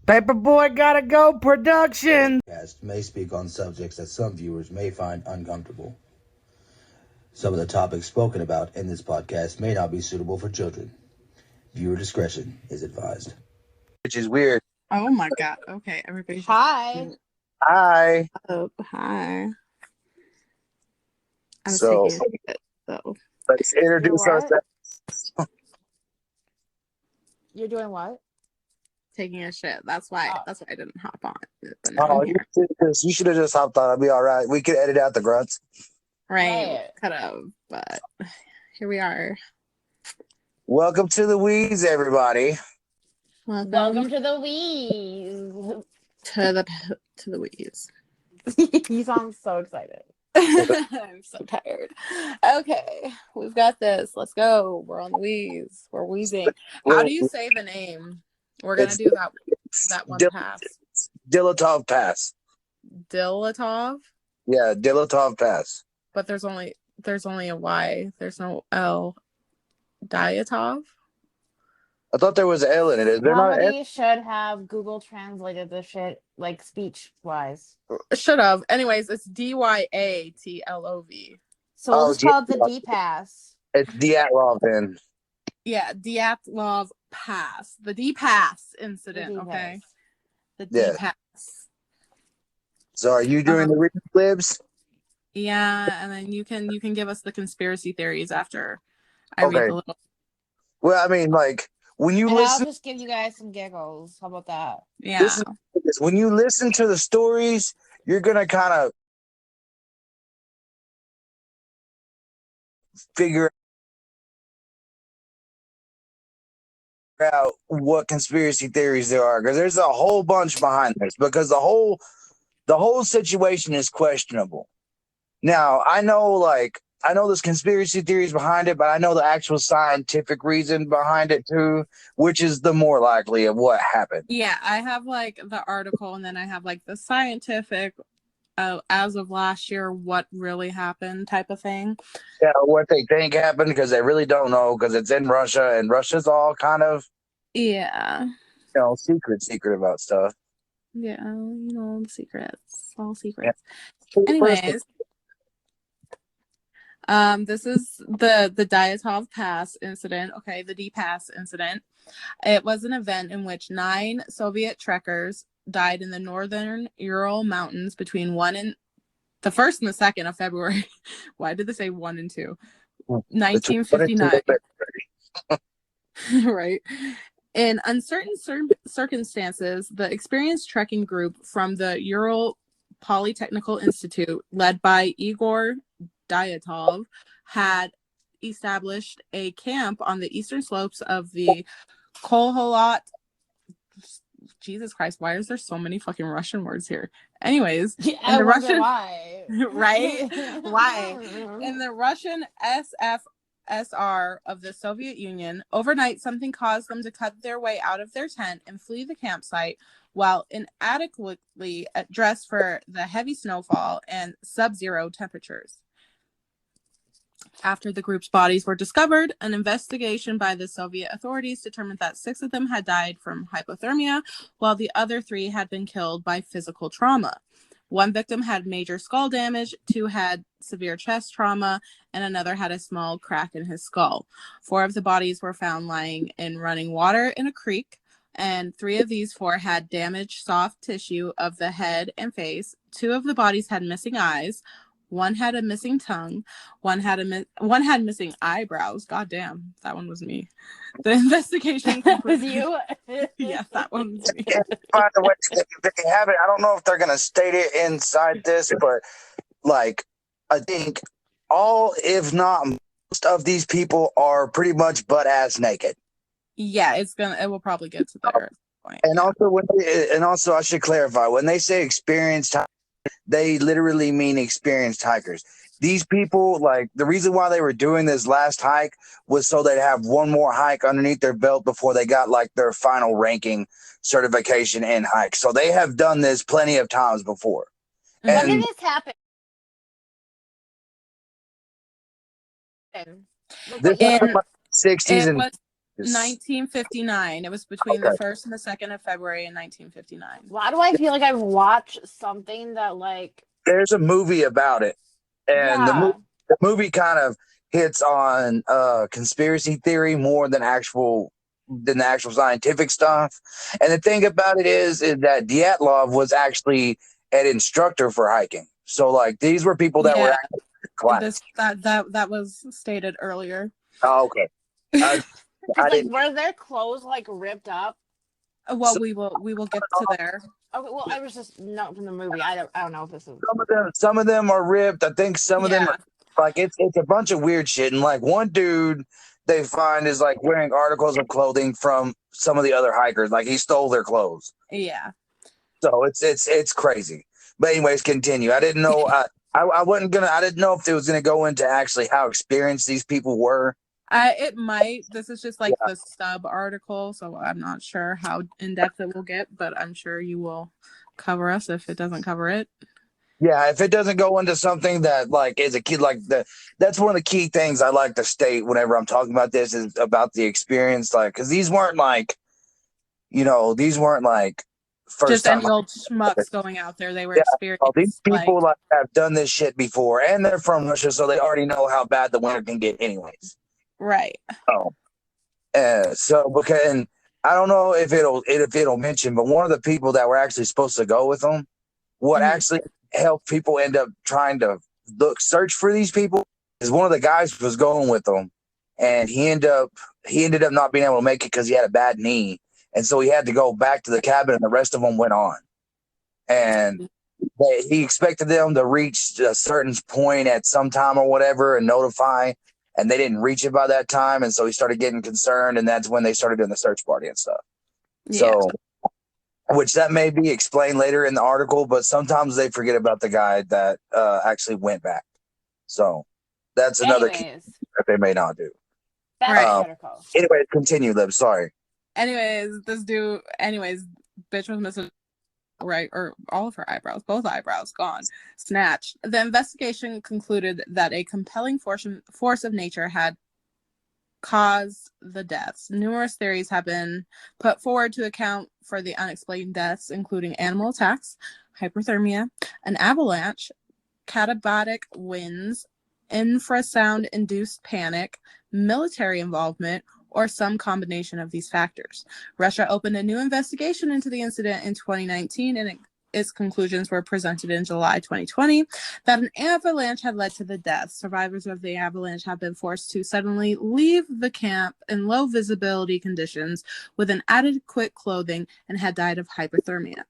Paperboy gotta go production. May speak on subjects that some viewers may find uncomfortable. Some of the topics spoken about in this podcast may not be suitable for children. Viewer discretion is advised. Which is weird. Oh my god. Okay, everybody. Hi. Hi. Oh, hi. I was So, taking a shit, so. let's introduce ourselves. You're doing what? Taking a shit. That's why. Oh. That's why I didn't hop on. But now I'm here. You should have just hopped on. I'll be all right. We could edit out the grunts. Right. Could have, but here we are. Welcome to the Wheeze, everybody. Welcome to the wheeze. To the wheeze. You sound so excited. I'm so tired. Okay, we've got this. Let's go. We're on the wheeze. We're wheezing. How do you say the name? We're gonna do that one pass. Dyatlov Pass. Dyatlov? Yeah, Dyatlov Pass. But there's only a Y. There's no L. Diatom? I thought there was an L in it. Is there not an L? Somebody should have Google translated this shit like speech wise. Should have. Anyways, it's Dyatlov. So we'll just call it the D pass. It's Dyatlov then. Yeah, Dyatlov Pass. The D Pass incident, okay? The D Pass. So are you doing the read libs? Yeah, and then you can give us the conspiracy theories after I read the little. Well, I mean, like when you listen, I'll just give you guys some giggles. How about that? Yeah. When you listen to the stories, you're gonna kind of figure out what conspiracy theories there are, because there's a whole bunch behind this. Because the whole situation is questionable. Now, I know there's conspiracy theories behind it, but I know the actual scientific reason behind it too, which is the more likely of what happened. Yeah, I have like the article, and then I have like the scientific, as of last year, what really happened type of thing. Yeah, what they think happened, because they really don't know, because it's in Russia, and Russia's all kind of secret about stuff. Yeah, the secrets, all secrets. Yeah. Anyways. This is the Dyatlov Pass incident. Okay, the D Pass incident. It was an event in which 9 Soviet trekkers died in the northern Ural Mountains between the 1st and the 2nd of February. Why did they say 1 and 2? 1959. Right. In uncertain circumstances, the experienced trekking group from the Ural Polytechnical Institute, led by Igor Dyatlov, had established a camp on the eastern slopes of the Koholat. Jesus Christ, why is there so many fucking Russian words here? Anyways, in the Russian, why? Right? Why? In the Russian SFSR of the Soviet Union, overnight something caused them to cut their way out of their tent and flee the campsite while inadequately dressed for the heavy snowfall and sub-zero temperatures. After the group's bodies were discovered, an investigation by the Soviet authorities determined that 6 of them had died from hypothermia, while the other 3 had been killed by physical trauma. 1 victim had major skull damage, 2 had severe chest trauma, and another had a small crack in his skull. 4 of the bodies were found lying in running water in a creek, and 3 of these 4 had damaged soft tissue of the head and face. 2 of the bodies had missing eyes. 1 had a missing tongue. 1 had missing eyebrows. God damn, that one was me. The investigation was you? Yes, that one was me. By the way, they have it. I don't know if they're gonna state it inside this, but like, I think all, if not most, of these people are pretty much butt ass naked. Yeah, it will probably get to there. Point. And also, I should clarify, when they say experienced, they literally mean experienced hikers. These people, like, the reason why they were doing this last hike was so they'd have one more hike underneath their belt before they got like their final ranking certification in hike. So they have done this plenty of times before. When did this happen? This happened in the 60s and 1959. It was between the 1st and the 2nd of February in 1959. Why do I feel like I've watched something that like There's a movie about it, and yeah. the movie kind of hits on conspiracy theory more than the actual scientific stuff. And the thing about it is that Dyatlov was actually an instructor for hiking. So like these were people that were actually in class. That was stated earlier. Oh, okay. I Like, didn't. were their clothes like ripped up? Well, So- we will get to there. Okay, well, I was just not from the movie. I don't know if this is. Some of them are ripped. I think some of them are, like it's a bunch of weird shit. And like one dude they find is like wearing articles of clothing from some of the other hikers. Like he stole their clothes. Yeah. So it's crazy. But anyways, continue. I didn't know. I wasn't gonna. I didn't know if it was gonna go into actually how experienced these people were. It might. This is just like the sub article, so I'm not sure how in depth it will get, but I'm sure you will cover us if it doesn't cover it. Yeah, if it doesn't go into something that like is a key, like that's one of the key things I like to state whenever I'm talking about this is about the experience, like because these weren't like first just time any old schmucks going out there. They were experienced. These people like have done this shit before, and they're from Russia, so they already know how bad the winter can get, anyways. Right. So because and I don't know if it'll mention, but one of the people that were actually supposed to go with them, what actually helped people end up trying to search for these people is one of the guys was going with them, and he ended up not being able to make it because he had a bad knee, and so he had to go back to the cabin, and the rest of them went on, and he expected them to reach a certain point at some time or whatever and notify. And they didn't reach it by that time, and so he started getting concerned, and that's when they started doing the search party and stuff. Yeah. So, which that may be explained later in the article, but sometimes they forget about the guy that actually went back. So that's another key that they may not do. Anyways, continue, Lib. Sorry. Anyways, bitch was missing. Right, or all of her eyebrows, both eyebrows gone, snatched. The investigation concluded that a compelling force of nature had caused the deaths. Numerous theories have been put forward to account for the unexplained deaths, including animal attacks, hypothermia, an avalanche, katabatic winds, infrasound-induced panic, military involvement, or some combination of these factors. Russia opened a new investigation into the incident in 2019, and its conclusions were presented in July 2020 that an avalanche had led to the death. Survivors of the avalanche have been forced to suddenly leave the camp in low visibility conditions with inadequate clothing and had died of hypothermia.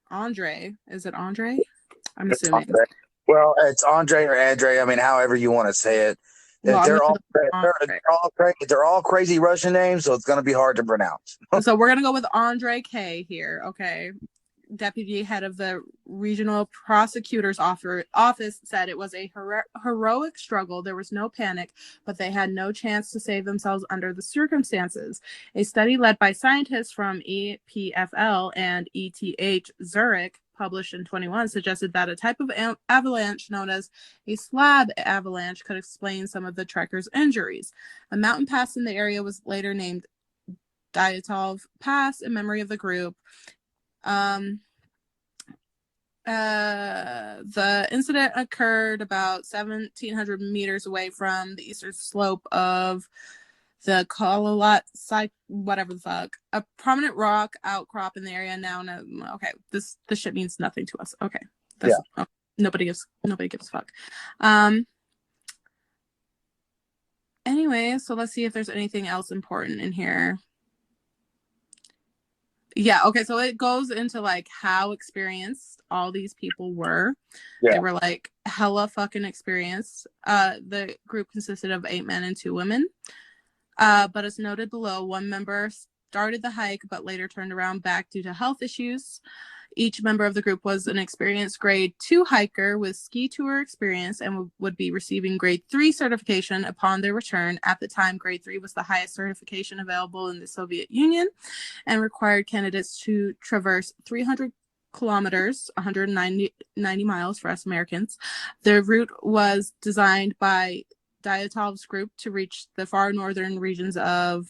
Andre, is it Andre? I'm assuming. Well, it's Andre or Andre. I mean, however you want to say it. Well, they're all crazy Russian names, so it's going to be hard to pronounce. So we're going to go with Andre K here, okay? Deputy head of the regional prosecutor's office said it was a heroic struggle. There was no panic, but they had no chance to save themselves under the circumstances. A study led by scientists from EPFL and ETH Zurich, published in 2021, suggested that a type of avalanche known as a slab avalanche could explain some of the trekkers' injuries. A mountain pass in the area was later named Dyatlov Pass in memory of the group. The incident occurred about 1,700 meters away from the eastern slope of the Kololat site, whatever the fuck, a prominent rock outcrop in the area now. Okay, this shit means nothing to us. Okay, nobody gives a fuck. Anyway, so let's see if there's anything else important in here. Yeah, okay, so it goes into like how experienced all these people were. Yeah. They were like hella fucking experienced. The group consisted of 8 men and 2 women. But as noted below, one member started the hike but later turned around back due to health issues. Each member of the group was an experienced grade 2 hiker with ski tour experience and would be receiving grade 3 certification upon their return. At the time, grade 3 was the highest certification available in the Soviet Union and required candidates to traverse 300 kilometers, 190 miles for us Americans. The route was designed by Dyatlov's group to reach the far northern regions of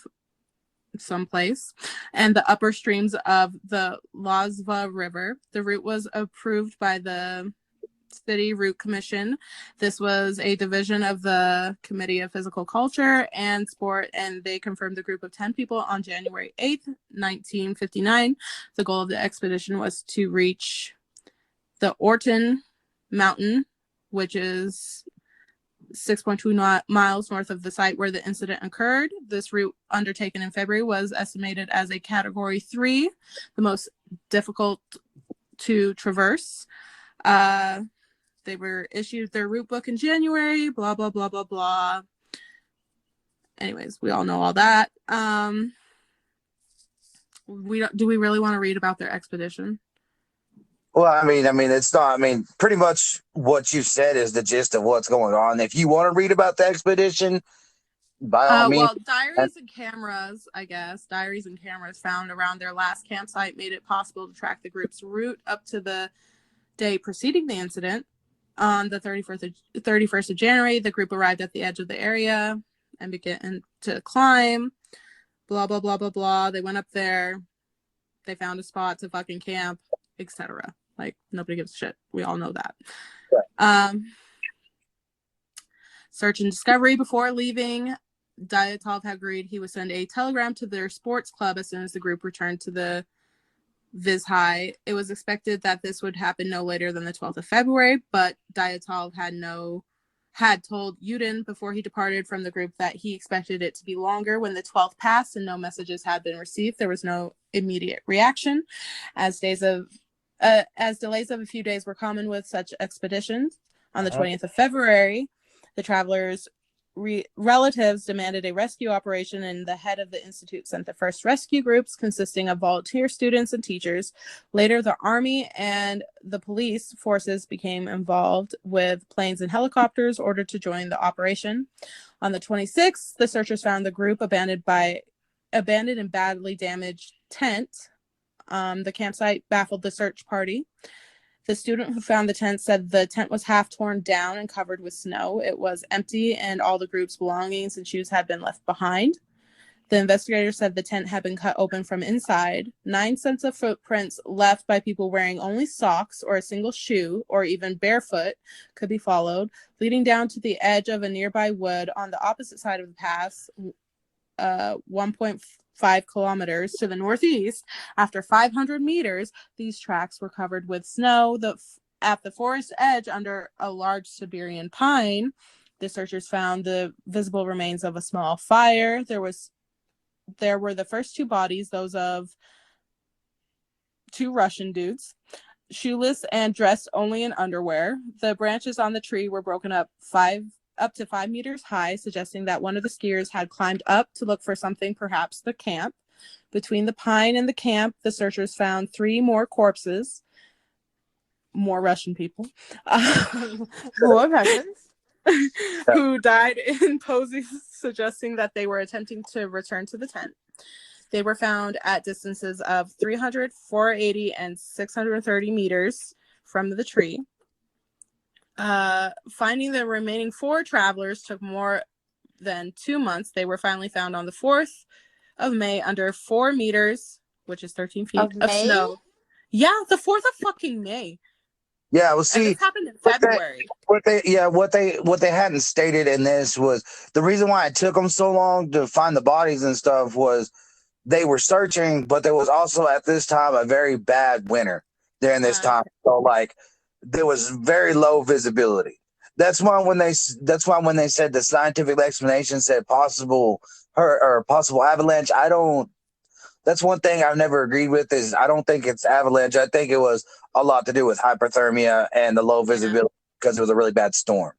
someplace and the upper streams of the Lazva River. The route was approved by the City Route Commission. This was a division of the Committee of Physical Culture and Sport, and they confirmed the group of 10 people on January 8th, 1959. The goal of the expedition was to reach the Orton Mountain, which is 6.2 miles north of the site where the incident occurred. This route, undertaken in February, was estimated as a Category 3, the most difficult to traverse. They were issued their route book in January, blah, blah, blah, blah, blah. Anyways, we all know all that. Do we really want to read about their expedition? Well, I mean, it's not. I mean, pretty much what you said is the gist of what's going on. If you want to read about the expedition, by all means. Well, diaries and cameras found around their last campsite made it possible to track the group's route up to the day preceding the incident. On the 31st of January, the group arrived at the edge of the area and began to climb. Blah, blah, blah, blah, blah. They went up there. They found a spot to fucking camp, etc. Like, nobody gives a shit. We all know that. Yeah. Search and discovery. Before leaving, Dyatlov had agreed he would send a telegram to their sports club as soon as the group returned to the Viz High. It was expected that this would happen no later than the 12th of February, but Dyatlov had told Yudin before he departed from the group that he expected it to be longer. When the 12th passed and no messages had been received, there was no immediate reaction. As delays of a few days were common with such expeditions, on the 20th of February, the travelers' relatives demanded a rescue operation, and the head of the institute sent the first rescue groups consisting of volunteer students and teachers. Later, the army and the police forces became involved with planes and helicopters ordered to join the operation. On the 26th, the searchers found the group abandoned and badly damaged tent. The campsite baffled the search party. The student who found the tent said the tent was half torn down and covered with snow. It was empty and all the group's belongings and shoes had been left behind. The investigator said the tent had been cut open from inside. 9 sets of footprints left by people wearing only socks or a single shoe or even barefoot could be followed, leading down to the edge of a nearby wood on the opposite side of the path, 1.5 kilometers to the northeast. After 500 meters, these tracks were covered with snow. At the forest edge, under a large Siberian pine, the searchers found the visible remains of a small fire. There were the first 2 bodies, those of 2 Russian dudes, shoeless and dressed only in underwear. The branches on the tree were broken up to 5 meters high, suggesting that one of the skiers had climbed up to look for something, perhaps the camp. Between the pine and the camp, the searchers found 3 more corpses. More Russian people. More Russians. Who died in poses suggesting that they were attempting to return to the tent. They were found at distances of 300, 480, and 630 meters from the tree. Finding the remaining 4 travelers took more than 2 months. They were finally found on the 4th of May under 4 meters, which is 13 feet of snow. Yeah, the 4th of fucking May. Yeah, well, see, and this happened in February. What they hadn't stated in this was the reason why it took them so long to find the bodies and stuff was they were searching, but there was also at this time a very bad winter during this time. So like there was very low visibility. That's why when they said the scientific explanation said possible avalanche, that's one thing I've never agreed with is I don't think it's avalanche. I think it was a lot to do with hyperthermia and the low visibility because it was a really bad storm.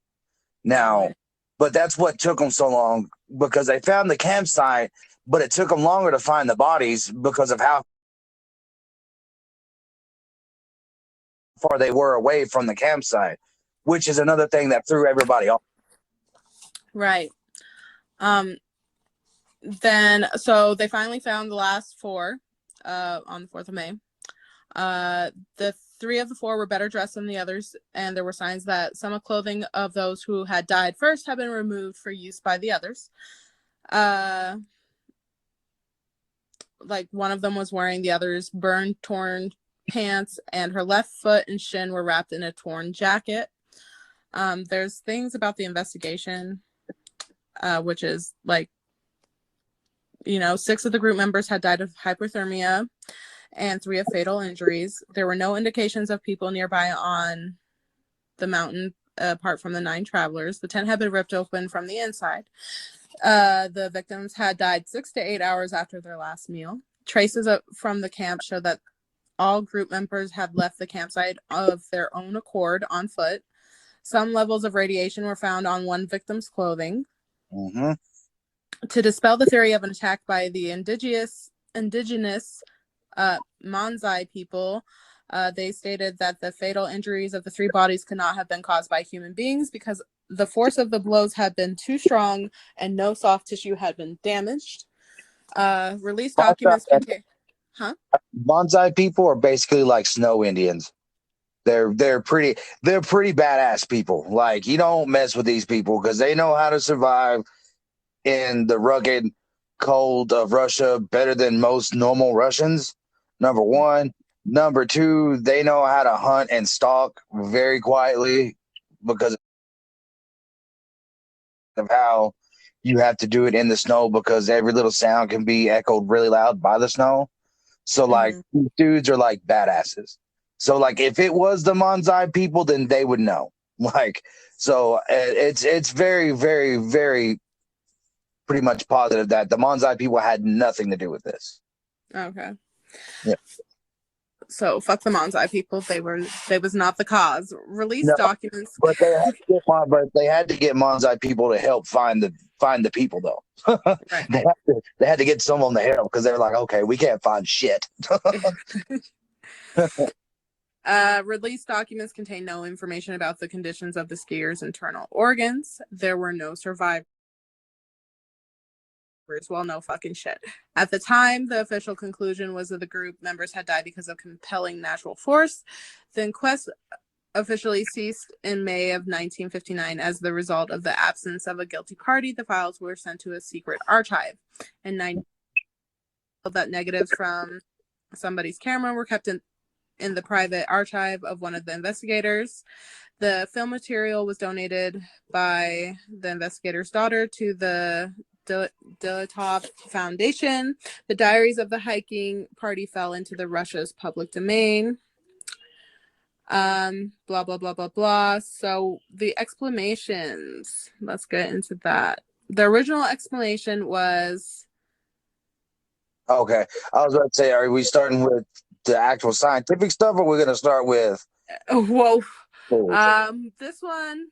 Now, but that's what took them so long because they found the campsite, but it took them longer to find the bodies because of how far they were away from the campsite, which is another thing that threw everybody off. Right. Then, so they finally found the last 4 on the 4th of May. The 3 of the 4 were better dressed than the others, and there were signs that some of clothing of those who had died first had been removed for use by the others. Like one of them was wearing the other's burned, torn pants, and her left foot and shin were wrapped in a torn jacket. There's things about the investigation, which is like, 6 of the group members had died of hypothermia and 3 of fatal injuries. There were no indications of people nearby on the mountain apart from the 9 travelers. The tent had been ripped open from the inside. The victims had died 6 to 8 hours after their last meal. Traces from the camp show that all group members had left the campsite of their own accord on foot. Some levels of radiation were found on one victim's clothing. Mm-hmm. To dispel the theory of an attack by the indigenous Manzai people, they stated that the fatal injuries of the 3 bodies could not have been caused by human beings because the force of the blows had been too strong and no soft tissue had been damaged. Release documents contain... Huh? Bonsai people are basically like snow Indians. They're pretty badass people. Like, you don't mess with these people because they know how to survive in the rugged cold of Russia better than most normal Russians. Number 1. Number 2, they know how to hunt and stalk very quietly because of how you have to do it in the snow, because every little sound can be echoed really loud by the snow. So like these dudes are like badasses. So like if it was the Manzai people, then they would know. Like, so it's very, very, very pretty much positive that the Manzai people had nothing to do with this. Okay. Yeah. So fuck the Manzai people. They was not the cause. Release documents. But they had to get Manzai people to help find the people though. Right. They had to get someone to help because they're like, okay, we can't find shit. Release documents contain no information about the conditions of the skiers' internal organs. There were no survivors. Well, no fucking shit. At the time, the official conclusion was that the group members had died because of compelling natural force. The inquest officially ceased in May of 1959 as the result of the absence of a guilty party. The files were sent to a secret archive. In 19 that negatives from somebody's camera were kept in the private archive of one of the investigators. The film material was donated by the investigator's daughter to the Dyatlov Foundation. The diaries of the hiking party fell into the Russia's public domain. Blah, blah, blah, blah, blah. So the explanations, let's get into that. The original explanation was... Okay. I was about to say, are we starting with the actual scientific stuff, or we're going to start with... Whoa. This one...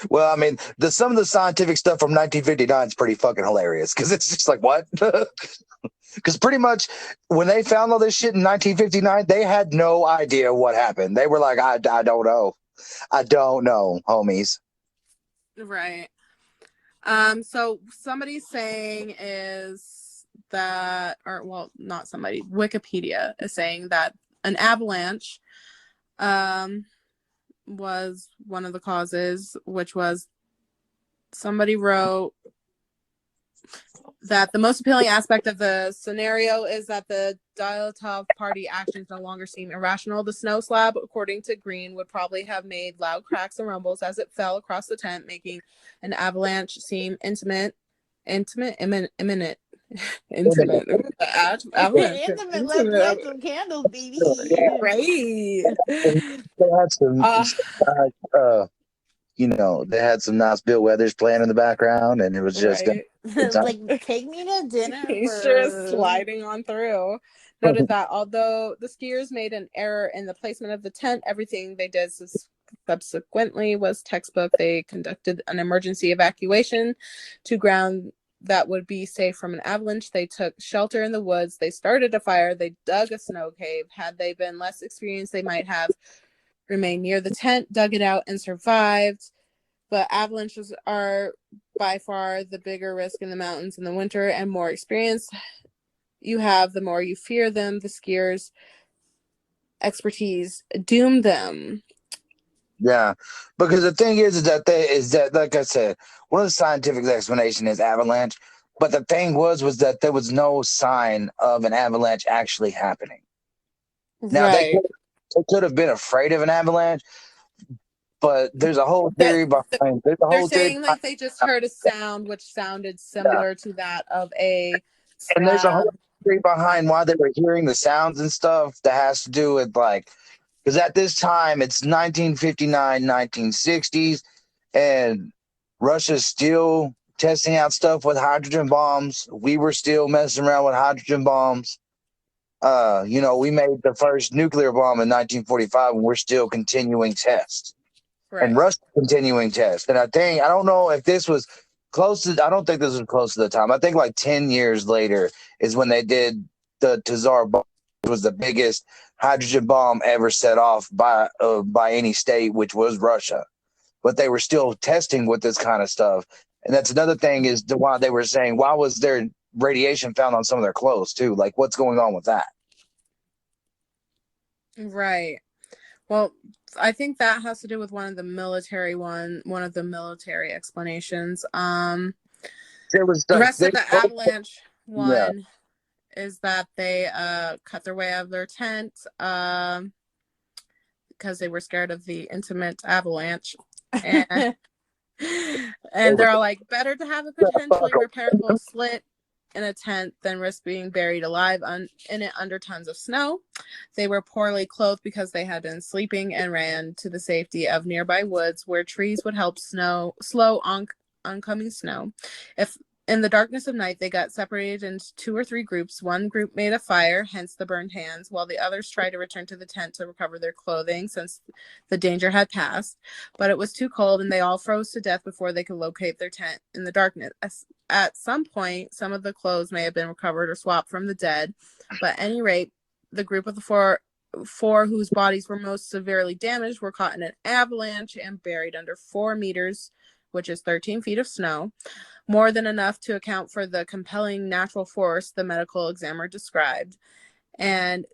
Well, I mean, some of the scientific stuff from 1959 is pretty fucking hilarious because it's just like, what? Because pretty much when they found all this shit in 1959, they had no idea what happened. They were like, I don't know. I don't know, homies. Right. So somebody's saying is that, or well, not somebody, Wikipedia is saying that an avalanche was one of the causes, which was somebody wrote that the most appealing aspect of the scenario is that the Dyatlov party actions no longer seem irrational. The snow slab, according to Green, would probably have made loud cracks and rumbles as it fell across the tent, making an avalanche seem imminent. Intimate. Avalanche. Intimate. Let's light some candles, baby. Right. They had some, they had some nice Bill Weathers playing in the background, and it was just right. Like, take me to dinner. He's just sliding on through. Noted that although the skiers made an error in the placement of the tent, everything they did subsequently was textbook. They conducted an emergency evacuation to ground that would be safe from an avalanche. They took shelter in the woods. They started a fire. They dug a snow cave. Had they been less experienced, they might have remained near the tent, dug it out, and survived. But avalanches are by far the bigger risk in the mountains in the winter, and more experienced you have, the more you fear them. The skiers' expertise doomed them. Yeah, because the thing is that like I said, one of the scientific explanation is avalanche, but the thing was that there was no sign of an avalanche actually happening. Now Right. they could have been afraid of an avalanche, but there's a whole theory behind. There's a They're whole theory saying like they just heard a sound which sounded similar to that of a and there's a slab. whole theory behind why they were hearing the sounds and stuff that has to do with like because at this time it's 1959, 1960s, and Russia's still testing out stuff with hydrogen bombs. We were still messing around with hydrogen bombs. We made the first nuclear bomb in 1945, and we're still continuing tests. Right. And Russia continuing tests. And I don't know if this was close to. I don't think this was close to the time. I think like 10 years later is when they did the Tsar bomb, which was the biggest hydrogen bomb ever set off by any state, which was Russia. But they were still testing with this kind of stuff. And that's another thing is why they were saying, why was there radiation found on some of their clothes too? Like, what's going on with that? Right. Well, I think that has to do with one of the military explanations. It was the rest of the avalanche Yeah. one is that they cut their way out of their tent because they were scared of the intimate avalanche. And, and they're all like, better to have a potentially repairable slit in a tent than risk being buried alive in it under tons of snow. They were poorly clothed because they had been sleeping and ran to the safety of nearby woods where trees would help slow oncoming snow. If in the darkness of night, they got separated into 2 or 3 groups. One group made a fire, hence the burned hands, while the others tried to return to the tent to recover their clothing since the danger had passed. But it was too cold, and they all froze to death before they could locate their tent in the darkness. At some point, some of the clothes may have been recovered or swapped from the dead. But at any rate, the group of the four whose bodies were most severely damaged were caught in an avalanche and buried under 4 meters, which is 13 feet of snow, more than enough to account for the compelling natural force the medical examiner described. And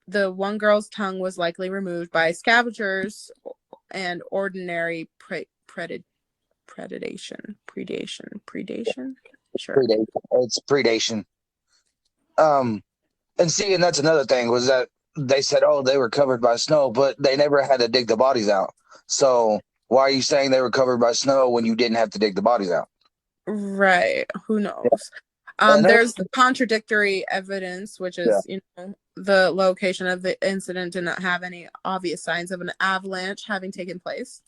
the one girl's tongue was likely removed by scavengers and ordinary predation. Sure. It's predation. And that's another thing was that they said, oh, they were covered by snow, but they never had to dig the bodies out. So why are you saying they were covered by snow when you didn't have to dig the bodies out? Right. Who knows? Yeah. There's the contradictory evidence, which is, the location of the incident did not have any obvious signs of an avalanche having taken place.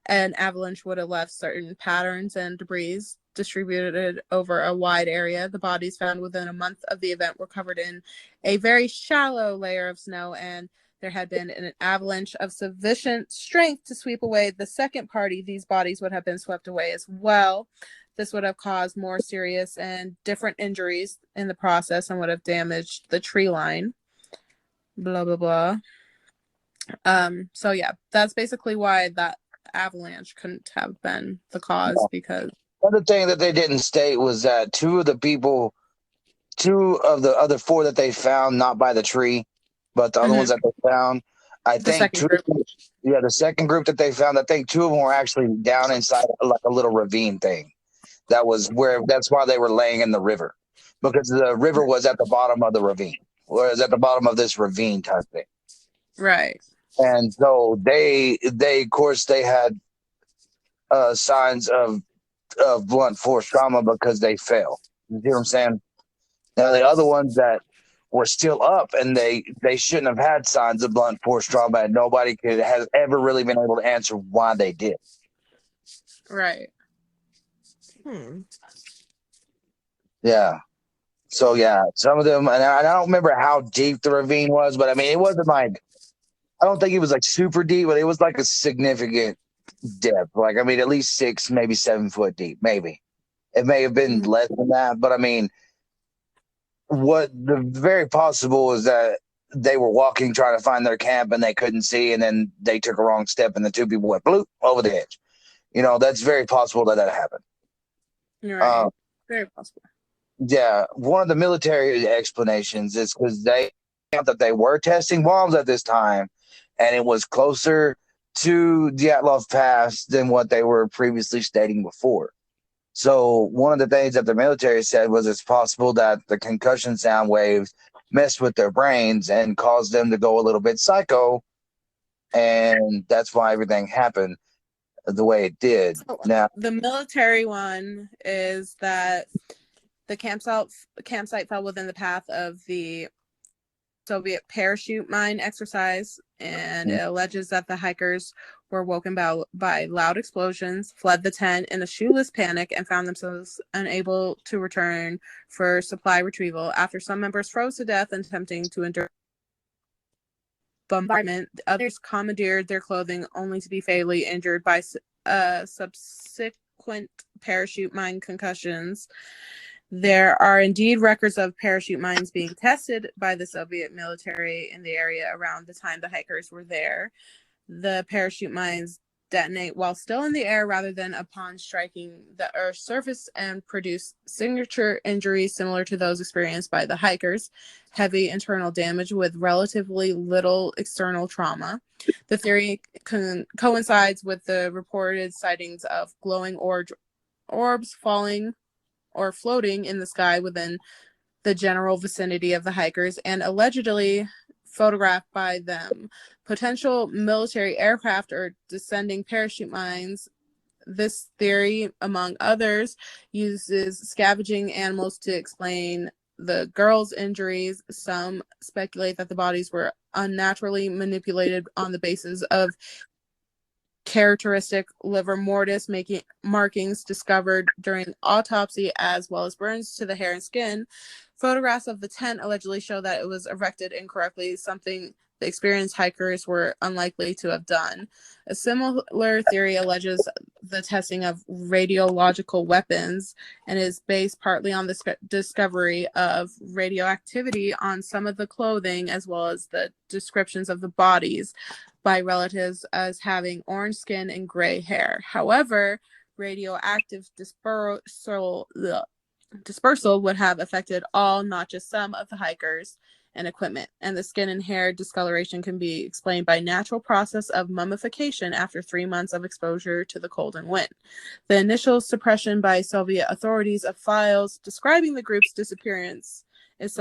An avalanche would have left certain patterns and debris distributed over a wide area. The bodies found within a month of the event were covered in a very shallow layer of snow, and there had been an avalanche of sufficient strength to sweep away the second party. These bodies would have been swept away as well. This would have caused more serious and different injuries in the process and would have damaged the tree line. Blah, blah, blah. So yeah, that's basically why that avalanche couldn't have been the cause, because another thing that they didn't state was that 2 of the other 4 that they found, not by the tree, but the other ones that they found, the second group that they found, I think 2 of them were actually down inside like a little ravine thing. That's why they were laying in the river, because the river was at the bottom of the ravine, was at the bottom of this ravine type thing. Right. And so they of course they had signs of blunt force trauma because they fell. You see what I'm saying? Now the other ones that were still up and they shouldn't have had signs of blunt force trauma, and nobody has ever really been able to answer why they did. Right. Yeah. So yeah, some of them, and I don't remember how deep the ravine was, but I mean, it wasn't like, I don't think it was like super deep, but it was like a significant depth. Like, I mean, at least 6, maybe 7 foot deep, maybe. It may have been less than that, but I mean, what the very possible is that they were walking, trying to find their camp, and they couldn't see, and then they took a wrong step, and the 2 people went bloop over the edge. That's very possible that happened. You're right. Very possible. Yeah, one of the military explanations is because they thought that they were testing bombs at this time, and it was closer to Dyatlov Pass than what they were previously stating before. So one of the things that the military said was it's possible that the concussion sound waves messed with their brains and caused them to go a little bit psycho, and that's why everything happened the way it did. So, Now, the military one is that the campsite fell within the path of the Soviet parachute mine exercise, and it alleges that the hikers were woken by loud explosions, fled the tent in a shoeless panic, and found themselves unable to return for supply retrieval. After some members froze to death attempting to endure bombardment, others commandeered their clothing only to be fatally injured by subsequent parachute mine concussions. There are indeed records of parachute mines being tested by the Soviet military in the area around the time the hikers were there. The parachute mines detonate while still in the air rather than upon striking the Earth's surface and produce signature injuries similar to those experienced by the hikers, heavy internal damage with relatively little external trauma. The theory coincides with the reported sightings of glowing orbs falling or floating in the sky within the general vicinity of the hikers and allegedly photographed by them. Potential military aircraft or descending parachute mines. This theory, among others, uses scavenging animals to explain the girls' injuries. Some speculate that the bodies were unnaturally manipulated on the basis of characteristic liver mortis markings discovered during autopsy, as well as burns to the hair and skin. Photographs of the tent allegedly show that it was erected incorrectly, something the experienced hikers were unlikely to have done. A similar theory alleges the testing of radiological weapons and is based partly on the discovery of radioactivity on some of the clothing, as well as the descriptions of the bodies by relatives as having orange skin and gray hair. However, radioactive dispersal would have affected all, not just some, of the hikers and equipment, and the skin and hair discoloration can be explained by natural process of mummification after 3 months of exposure to the cold and wind. The initial suppression by Soviet authorities of files describing the group's disappearance is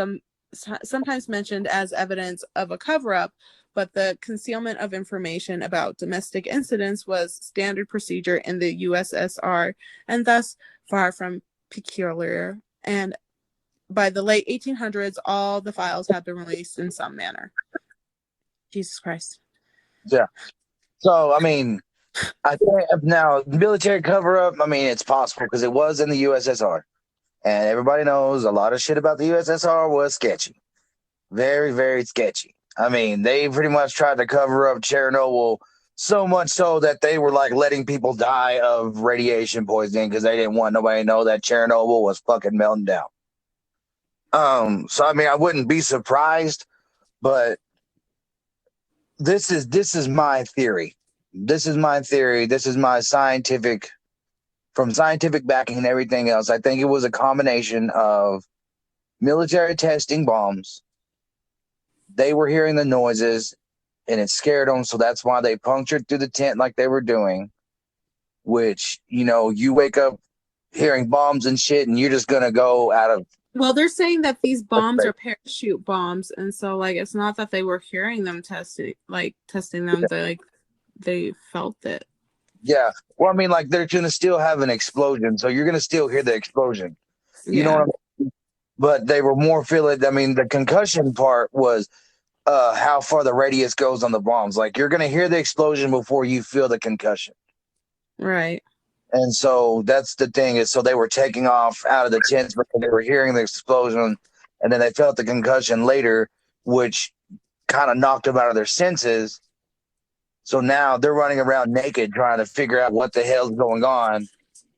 sometimes mentioned as evidence of a cover-up, but the concealment of information about domestic incidents was standard procedure in the USSR and thus far from peculiar, and by the late 1800s, all the files have been released in some manner. Jesus Christ. yeah. So, I mean, I think now military cover up, I mean, it's possible because it was in the USSR. And everybody knows a lot of shit about the USSR was sketchy. Very, very sketchy. I mean, they pretty much tried to cover up Chernobyl so much so that they were like letting people die of radiation poisoning because they didn't want nobody to know that Chernobyl was fucking melting down. So I mean, I wouldn't be surprised, but this is my theory. This is my theory. This is my scientific backing and everything else. I think it was a combination of military testing bombs. They were hearing the noises and it scared them, so that's why they punctured through the tent like they were doing, which, you know, you wake up hearing bombs and shit and you're just gonna go out of. Well, they're saying that these bombs are parachute bombs, and so like it's not that they were hearing them testing them. They felt it. Yeah. Well, I mean, like they're gonna still have an explosion, so you're gonna still hear the explosion. You know what I mean? But they were more feeling. I mean, the concussion part was how far the radius goes on the bombs. Like you're gonna hear the explosion before you feel the concussion. Right. And so that's the thing is, so they were taking off out of the tents because they were hearing the explosion, and then they felt the concussion later, which kind of knocked them out of their senses. So now they're running around naked trying to figure out what the hell's going on,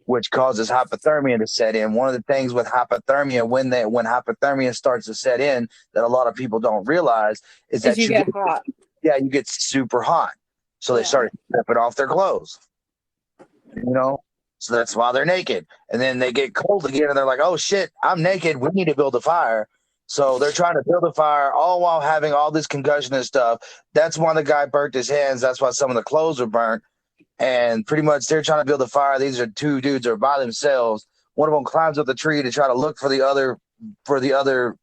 which causes hypothermia to set in. One of the things with hypothermia, when hypothermia starts to set in, that a lot of people don't realize is that you get hot. Yeah, you get super hot. So they started stripping off their clothes. You know, So that's why they're naked. And then they get cold again and they're like, oh shit, I'm naked. We need to build a fire. So they're trying to build a fire all while having all this concussion and stuff. That's why the guy burnt his hands. That's why some of the clothes were burnt. And pretty much they're trying to build a fire. These are two dudes that are by themselves. One of them climbs up the tree to try to look for the other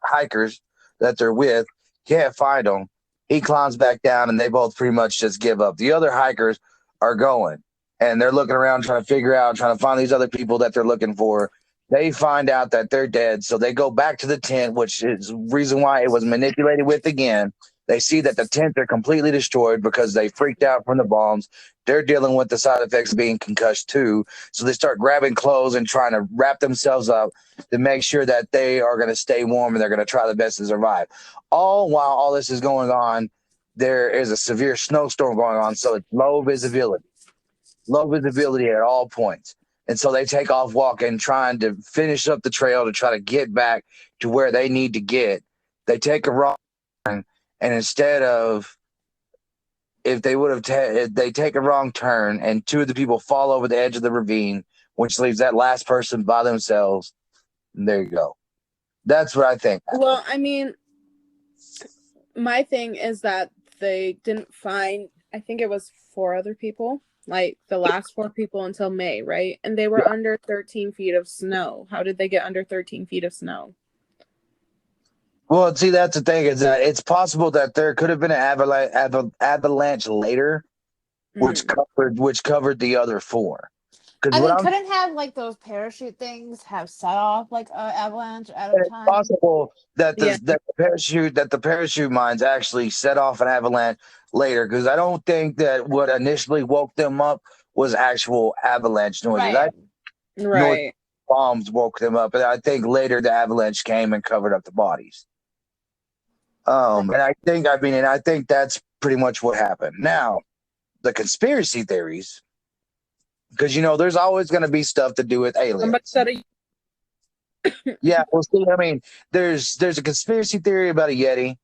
hikers that they're with. Can't find them. He climbs back down and they both pretty much just give up. The other hikers are going and they're looking around trying to find these other people that they're looking for. They find out that they're dead. So they go back to the tent, which is the reason why it was manipulated with again. They see that the tents are completely destroyed because they freaked out from the bombs. They're dealing with the side effects of being concussed too. So they start grabbing clothes and trying to wrap themselves up to make sure that they are going to stay warm and they're going to try the best to survive. All while all this is going on, there is a severe snowstorm going on. So it's low visibility at all points. And so they take off walking, trying to finish up the trail to try to get back to where they need to get. They take a wrong turn, and instead of if they would have they take a wrong turn and two of the people fall over the edge of the ravine, which leaves that last person by themselves. And there you go. That's what I think. Well, I mean, my thing is that they didn't find, I think it was 4 other people, like the last 4 people until May, right? And they were under 13 feet of snow. How did they get under 13 feet of snow? Well, see, that's the thing is that it's possible that there could have been an avalanche later, which covered the other 4. I mean, couldn't have like those parachute things have set off like an avalanche at a time? It's possible that the parachute mines actually set off an avalanche later, because I don't think that what initially woke them up was actual avalanche noises. Right. Bombs woke them up, and I think later the avalanche came and covered up the bodies. And I think that's pretty much what happened. Now, the conspiracy theories, because there's always going to be stuff to do with aliens. Yeah, well, see, I mean, there's a conspiracy theory about a Yeti,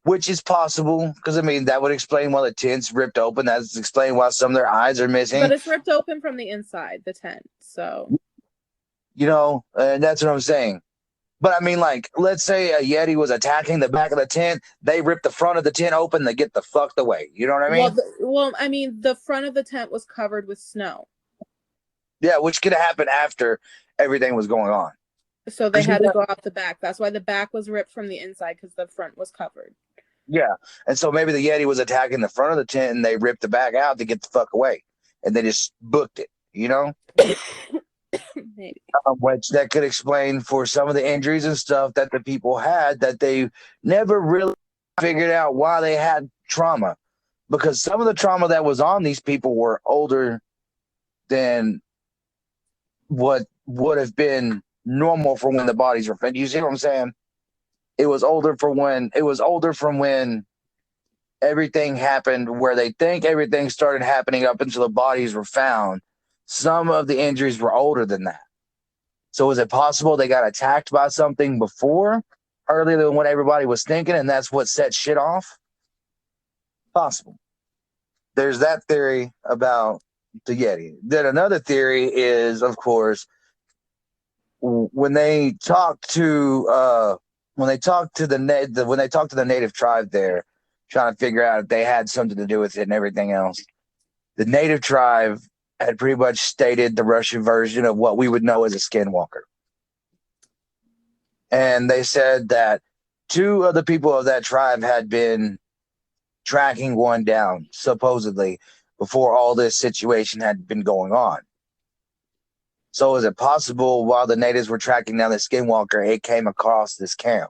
which is possible, because I mean that would explain why the tent's ripped open. That's explain why some of their eyes are missing. But it's ripped open from the inside, the tent. So, and that's what I'm saying. But I mean, like, let's say a Yeti was attacking the back of the tent. They rip the front of the tent open. They get the fuck away. You know what I mean? Well, I mean, the front of the tent was covered with snow. Yeah, which could have happened after everything was going on. So they had to go out the back. That's why the back was ripped from the inside, because the front was covered. Yeah, and so maybe the Yeti was attacking the front of the tent, and they ripped the back out to get the fuck away, and they just booked it. Maybe. Which that could explain for some of the injuries and stuff that the people had, that they never really figured out why they had trauma, because some of the trauma that was on these people were older than what would have been normal for when the bodies were found. You see what I'm saying? It was older from when everything happened, where they think everything started happening up until the bodies were found. Some of the injuries were older than that. So is it possible they got attacked by something earlier than what everybody was thinking, and that's what set shit off? Possible. There's that theory about the Yeti. Then another theory is, of course, when they talked to the native tribe there, trying to figure out if they had something to do with it and everything else, the native tribe had pretty much stated the Russian version of what we would know as a skinwalker. And they said that 2 of the people of that tribe had been tracking one down, supposedly, before all this situation had been going on. So is it possible while the natives were tracking down the skinwalker, it came across this camp?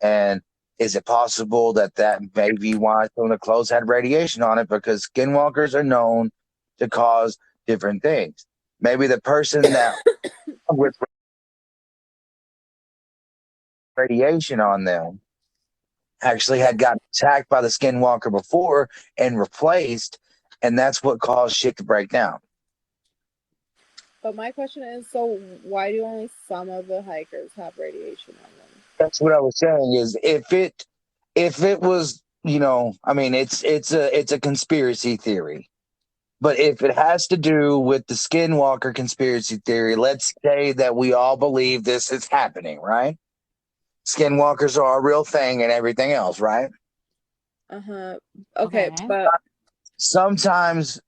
And is it possible that may be why some of the clothes had radiation on it? Because skinwalkers are known to cause different things. Maybe the person that with radiation on them actually had gotten attacked by the skinwalker before and replaced, and that's what caused shit to break down. But my question is, so why do only some of the hikers have radiation on them? That's what I was saying, is if it was, I mean, it's a conspiracy theory. But if it has to do with the skinwalker conspiracy theory, let's say that we all believe this is happening, right? Skinwalkers are a real thing and everything else, right? Okay, Okay. but Sometimes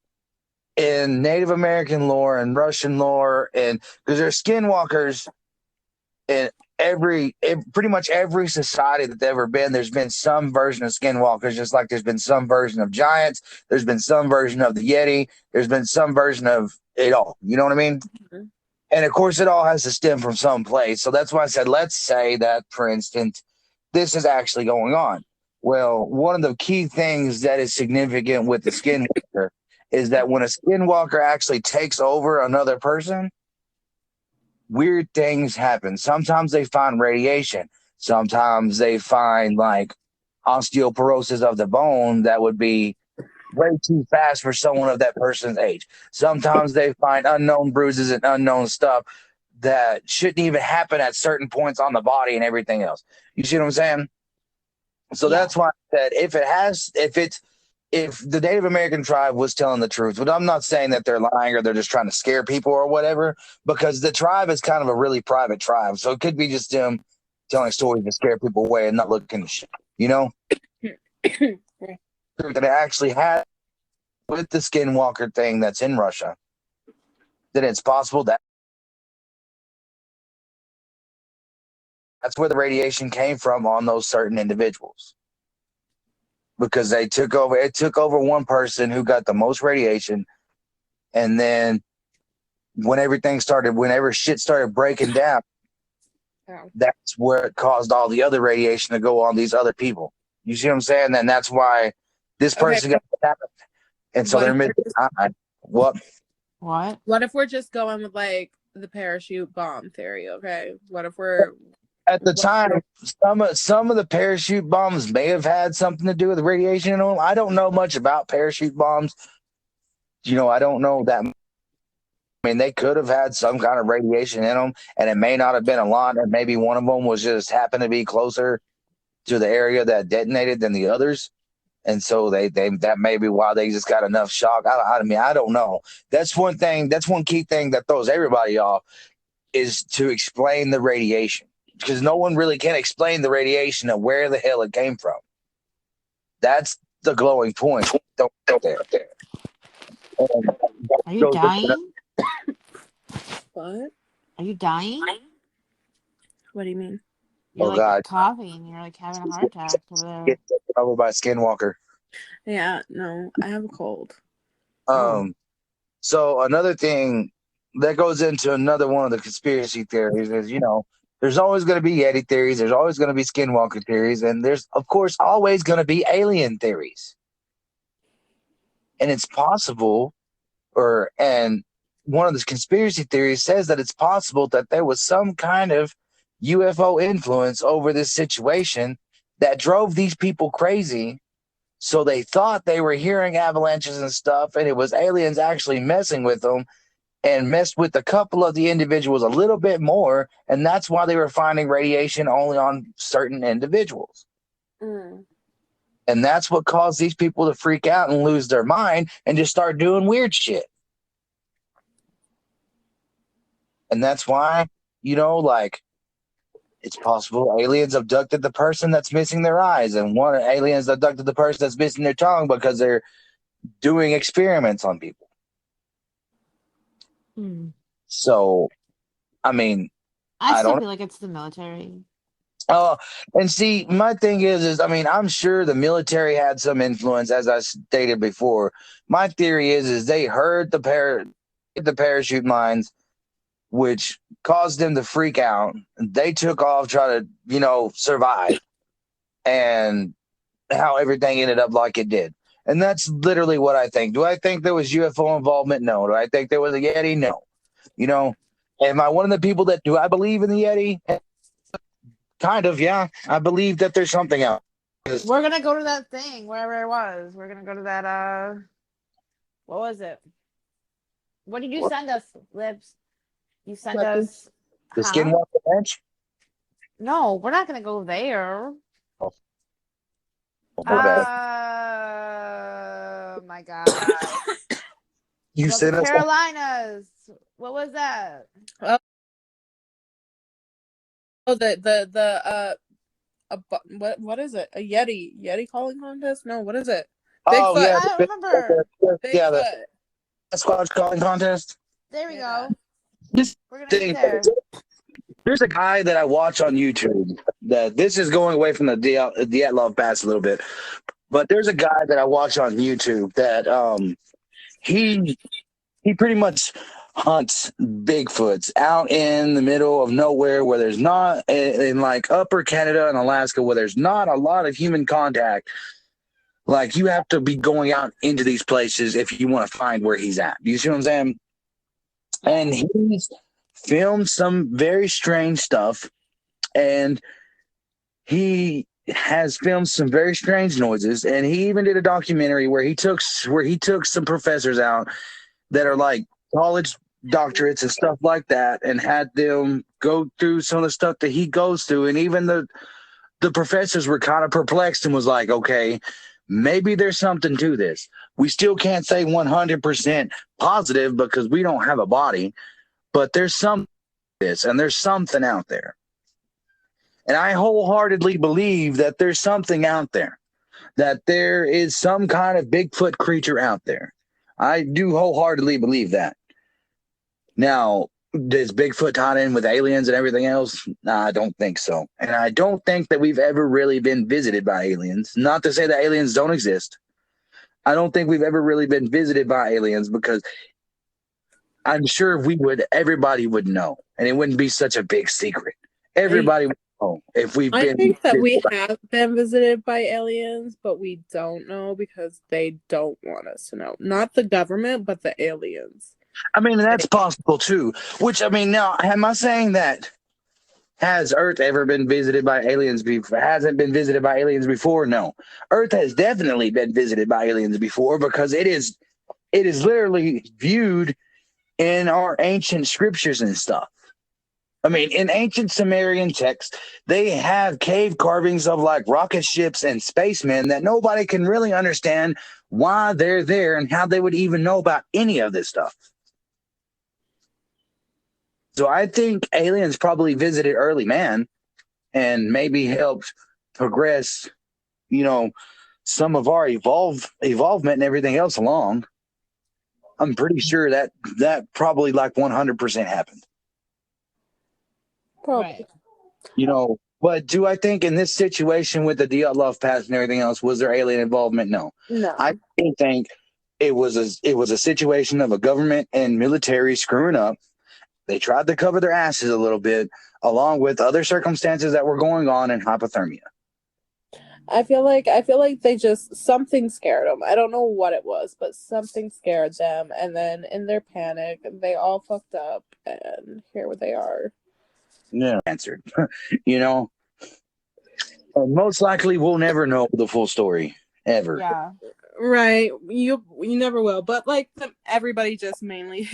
in Native American lore and Russian lore, and because there's skinwalkers in pretty much every society that's ever been, there's been some version of skinwalkers, just like there's been some version of giants, there's been some version of the Yeti, there's been some version of it all. You know what I mean? Mhm. And of course, it all has to stem from some place. So that's why I said, let's say that, for instance, this is actually going on. Well, one of the key things that is significant with the skinwalker is that when a skinwalker actually takes over another person, weird things happen. Sometimes they find radiation. Sometimes they find like osteoporosis of the bone that would be way too fast for someone of that person's age. Sometimes they find unknown bruises and unknown stuff that shouldn't even happen at certain points on the body and everything else. You see what I'm saying? So Yeah. that's why I said if the Native American tribe was telling the truth, but I'm not saying that they're lying or they're just trying to scare people or whatever, because the tribe is kind of a really private tribe. So it could be just them telling stories to scare people away and not looking at shit, you know? That it actually had with the skinwalker thing that's in Russia, that it's possible that that's where the radiation came from on those certain individuals. Because it took over one person who got the most radiation, and then whenever shit started breaking down, that's where it caused all the other radiation to go on these other people. You see what I'm saying? And that's why this person got happened. And so they're missing. What? What if we're just going with like the parachute bomb theory? Okay, what if we're At the time, some of the parachute bombs may have had something to do with radiation in them. I don't know much about parachute bombs. I don't know that. I mean, they could have had some kind of radiation in them, and it may not have been a lot, and maybe one of them was just happened to be closer to the area that detonated than the others. And so they that may be why they just got enough shock. I mean, I don't know. That's one thing. That's one key thing that throws everybody off is to explain the radiation, because no one really can explain the radiation of where the hell it came from. That's the glowing point. Don't there. Are you dying? What? Are you dying? What do you mean? You're like God. coughing. You're like having a heart attack over there. Get over by Skinwalker. Yeah, no, I have a cold. So another thing that goes into another one of the conspiracy theories is, there's always going to be Yeti theories. There's always going to be Skinwalker theories. And there's, of course, always going to be alien theories. And it's possible, and one of the conspiracy theories says that it's possible that there was some kind of UFO influence over this situation that drove these people crazy. So they thought they were hearing avalanches and stuff, and it was aliens actually messing with them and messed with a couple of the individuals a little bit more, and that's why they were finding radiation only on certain individuals. And that's what caused these people to freak out and lose their mind and just start doing weird shit. And that's why, it's possible aliens abducted the person that's missing their eyes, and one aliens abducted the person that's missing their tongue because they're doing experiments on people. So, I mean, I still feel like it's the military. And see, my thing is, I mean, I'm sure the military had some influence, as I stated before. My theory is they heard the parachute mines, which caused them to freak out. They took off, try to, survive, and how everything ended up like it did. And that's literally what I think. Do I think there was UFO involvement? No. Do I think there was a Yeti? No. Am I one of the people that do I believe in the Yeti? Kind of, yeah. I believe that there's something out. We're gonna go to that thing, wherever it was. We're gonna go to that, what was it? What did you send us, Lips? You sent us... The Skinwalker Ranch? No, we're not gonna go there. Oh, my God. You Well, sent the us. Carolinas. What was that? Oh, what is it? A Yeti calling contest? No, what is it? Oh Bigfoot. yeah, I remember. yeah, the Bigfoot. Sasquatch calling contest. There we Yeah. go. This We're gonna thing, get there. there's a guy that I watch on YouTube. That this is going away from the Dyatlov pass a little bit, but there's a guy that I watch on YouTube that he pretty much hunts Bigfoots out in the middle of nowhere where there's not in like upper Canada and Alaska where there's not a lot of human contact. Like you have to be going out into these places if you want to find where he's at. You see what I'm saying? And he's filmed some very strange stuff, and he has filmed some very strange noises, and he even did a documentary where he took some professors out that are like college doctorates and stuff like that, and had them go through some of the stuff that he goes through, and even the professors were kind of perplexed and was like, okay, maybe there's something to this. We still can't say 100% positive because we don't have a body, but there's some this, and there's something out there. And I wholeheartedly believe that there's something out there, that there is some kind of Bigfoot creature out there. I do wholeheartedly believe that. Now, does Bigfoot tie in with aliens and everything else? Nah, I don't think so. And I don't think that we've ever really been visited by aliens. Not to say that aliens don't exist. I don't think we've ever really been visited by aliens because I'm sure if we would, everybody would know. And it wouldn't be such a big secret. Everybody would know if we've been. I think that we have been visited by aliens, but we don't know because they don't want us to know. Not the government, but the aliens. I mean, that's possible too. Which, I mean, now, am I saying that has Earth ever been visited by aliens before? Hasn't been visited by aliens before? No. Earth has definitely been visited by aliens before because it is literally viewed in our ancient scriptures and stuff. I mean, in ancient Sumerian texts, they have cave carvings of like rocket ships and spacemen that nobody can really understand why they're there and how they would even know about any of this stuff. So I think aliens probably visited early man and maybe helped progress, some of our evolvement and everything else along. I'm pretty sure that probably like 100% happened. Probably. Right. But do I think in this situation with the Dyatlov pass and everything else, was there alien involvement? No. I think it was a situation of a government and military screwing up. They tried to cover their asses a little bit, along with other circumstances that were going on in hypothermia. I feel like something scared them. I don't know what it was, but something scared them, and then in their panic, they all fucked up, and here they are. Yeah, answered. And most likely we'll never know the full story ever. Yeah. Right. You never will. But like everybody just mainly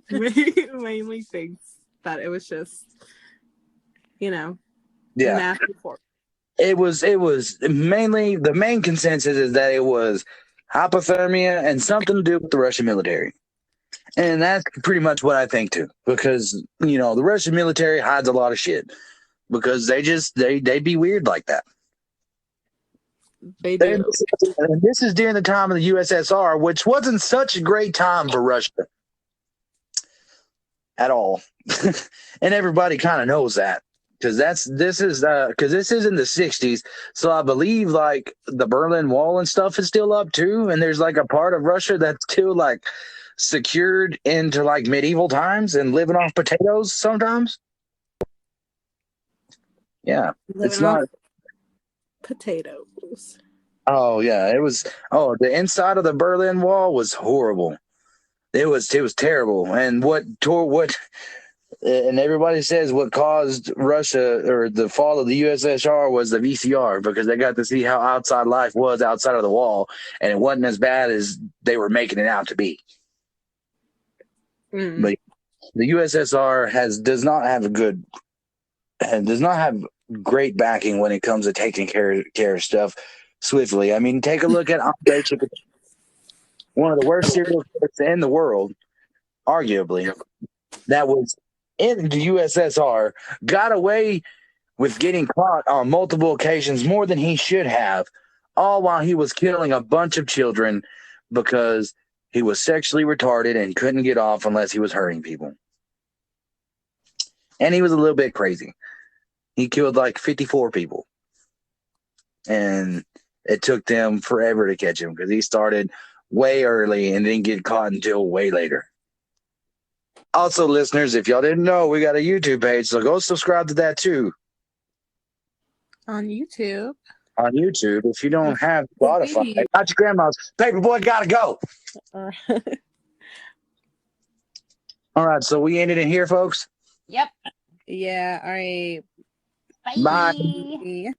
mainly thinks that it was just Yeah. report. It was mainly, the main consensus is that it was hypothermia and something to do with the Russian military. And that's pretty much what I think too, because the Russian military hides a lot of shit because they be weird like that. They do. And this is during the time of the USSR, which wasn't such a great time for Russia at all. And everybody kind of knows that because this is in the 60s. So I believe like the Berlin Wall and stuff is still up too. And there's like a part of Russia that's still like secured into like medieval times and living off potatoes sometimes. Yeah. It's not potatoes. Oh yeah, it was. Oh, the inside of the Berlin Wall was horrible. It was terrible. And and everybody says what caused Russia or the fall of the USSR was the VCR because they got to see how outside life was outside of the wall, and it wasn't as bad as they were making it out to be. But the USSR does not have great backing when it comes to taking care of stuff swiftly. I mean, take a look at one of the worst serial killers in the world, arguably, that was in the USSR, got away with getting caught on multiple occasions more than he should have, all while he was killing a bunch of children because he was sexually retarded and couldn't get off unless he was hurting people. And he was a little bit crazy. He killed like 54 people. And it took them forever to catch him because he started way early and didn't get caught until way later. Also, listeners, if y'all didn't know, we got a YouTube page, so go subscribe to that too. On YouTube. On YouTube, if you don't have Spotify, not your grandma's. Paperboy gotta go. All right, so we ended it here, folks. Yep. Yeah, all right. Bye. Bye.